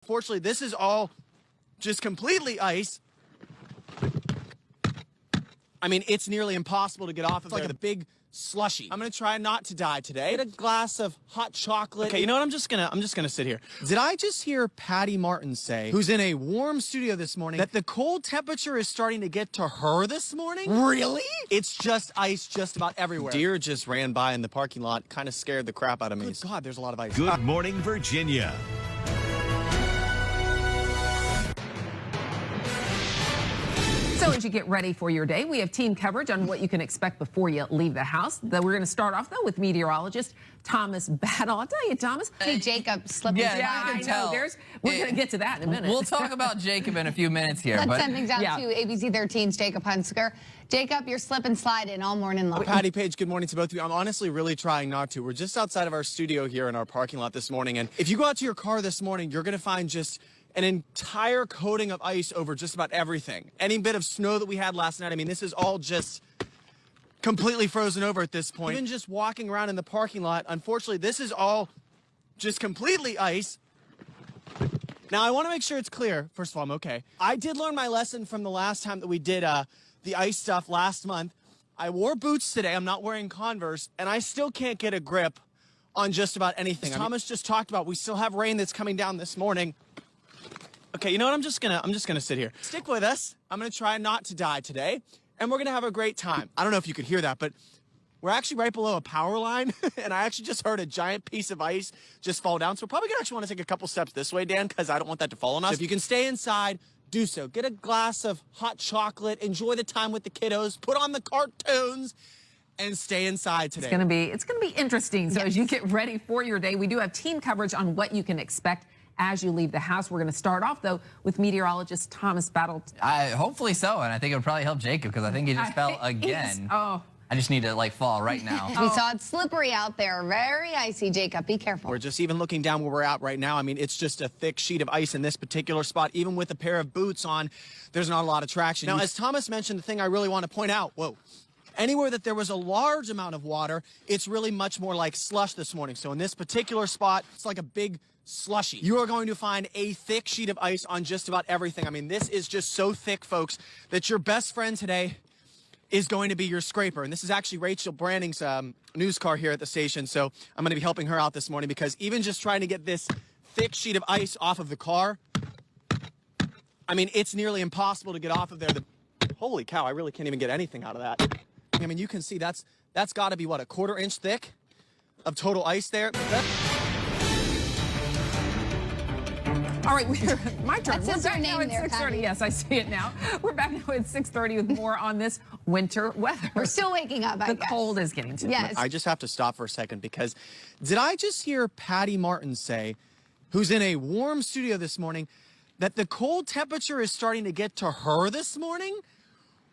Fortunately, this is all just completely ice. I mean, it's nearly impossible to get off of like a big slushy. I'm gonna try not to die today. Get a glass of hot chocolate. Okay, you know what? I'm just gonna sit here. Did I just hear Patty Martin say, who's in a warm studio this morning, that the cold temperature is starting to get to her this morning? Really? It's just ice just about everywhere. Deer just ran by in the parking lot, kind of scared the crap out of me. Good God, there's a lot of ice. Good morning, Virginia. So as you get ready for your day, we have team coverage on what you can expect before you leave the house. We're going to start off, though, with meteorologist Thomas Battle. I'll tell you, Thomas. See Jacob slipping. Yeah, I know. We're going to get to that in a minute. We'll talk about Jacob in a few minutes here. Let's send things out to ABC 13's Jacob Hunziker. Jacob, you're slip and sliding all morning long. Patty, Paige, good morning to both of you. I'm honestly really trying not to. We're just outside of our studio here in our parking lot this morning, and if you go out to your car this morning, you're going to find just an entire coating of ice over just about everything. Any bit of snow that we had last night, I mean, this is all just completely frozen over at this point. Even just walking around in the parking lot, unfortunately, this is all just completely ice. Now, I want to make sure it's clear. First of all, I'm okay. I did learn my lesson from the last time that we did the ice stuff last month. I wore boots today. I'm not wearing Converse, and I still can't get a grip on just about anything. Thomas just talked about, we still have rain that's coming down this morning. Okay, you know what? I'm just gonna sit here. Stick with us. I'm gonna try not to die today, and we're gonna have a great time. I don't know if you could hear that, but we're actually right below a power line, and I actually just heard a giant piece of ice just fall down. So we're probably gonna actually want to take a couple steps this way, Dan, because I don't want that to fall on us. So if you can stay inside, do so. Get a glass of hot chocolate, enjoy the time with the kiddos, put on the cartoons, and stay inside today. It's gonna be interesting. So as you get ready for your day, we do have team coverage on what you can expect as you leave the house. We're going to start off, though, with meteorologist Thomas Battle. Hopefully so, and I think it would probably help Jacob because I think he just fell again. I just need to, fall right now. We saw it slippery out there. Very icy, Jacob. Be careful. We're just even looking down where we're at right now. I mean, it's just a thick sheet of ice in this particular spot. Even with a pair of boots on, there's not a lot of traction. Now, as Thomas mentioned, the thing I really want to point out, anywhere that there was a large amount of water, it's really much more like slush this morning. So in this particular spot, it's like a big slushy. You are going to find a thick sheet of ice on just about everything. I mean, this is just so thick, folks, that your best friend today is going to be your scraper. And this is actually Rachel Branding's news car here at the station. So I'm going to be helping her out this morning because even just trying to get this thick sheet of ice off of the car, I mean, it's nearly impossible to get off of there. Holy cow, I really can't even get anything out of that. I mean, you can see that's got to be, what, a quarter-inch thick of total ice there? All right, my turn. That says We're back your now name at there, 6:30. Yes, I see it now. We're back now at 6:30 with more on this winter weather. We're still waking up, I guess. The cold is getting to us. Yes. I just have to stop for a second because did I just hear Patty Martin say, who's in a warm studio this morning, that the cold temperature is starting to get to her this morning?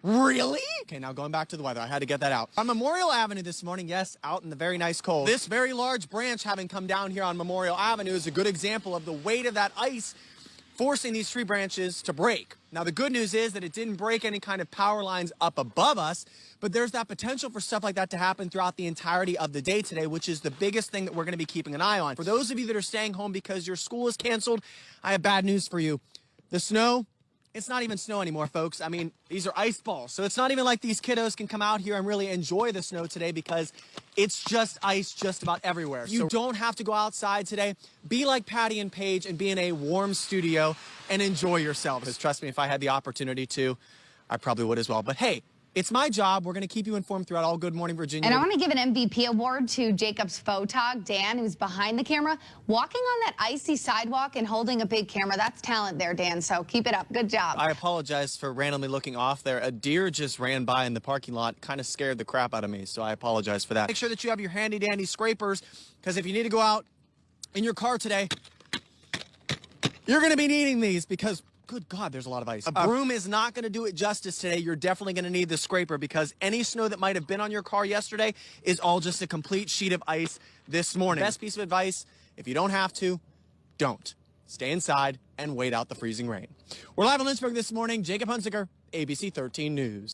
Really? Okay, now going back to the weather, I had to get that out. On Memorial Avenue this morning, yes, out in the very nice cold. This very large branch having come down here on Memorial Avenue is a good example of the weight of that ice forcing these tree branches to break. Now, the good news is that it didn't break any kind of power lines up above us, but there's that potential for stuff like that to happen throughout the entirety of the day today, which is the biggest thing that we're going to be keeping an eye on. For those of you that are staying home because your school is canceled, I have bad news for you. The snow, it's not even snow anymore, folks. I mean, these are ice balls. So it's not even like these kiddos can come out here and really enjoy the snow today because it's just ice just about everywhere. You don't have to go outside today. Be like Patty and Paige and be in a warm studio and enjoy yourselves. Because trust me, if I had the opportunity to, I probably would as well. But hey, it's my job. We're going to keep you informed throughout all Good Morning Virginia. And I want to give an MVP award to Jacob's photog, Dan, who's behind the camera, walking on that icy sidewalk and holding a big camera. That's talent there, Dan, so keep it up. Good job. I apologize for randomly looking off there. A deer just ran by in the parking lot, kind of scared the crap out of me, so I apologize for that. Make sure that you have your handy-dandy scrapers, because if you need to go out in your car today, you're going to be needing these because good God, there's a lot of ice. A broom is not going to do it justice today. You're definitely going to need the scraper because any snow that might have been on your car yesterday is all just a complete sheet of ice this morning. Best piece of advice, if you don't have to, don't. Stay inside and wait out the freezing rain. We're live in Lynchburg this morning. Jacob Hunziker, ABC 13 News.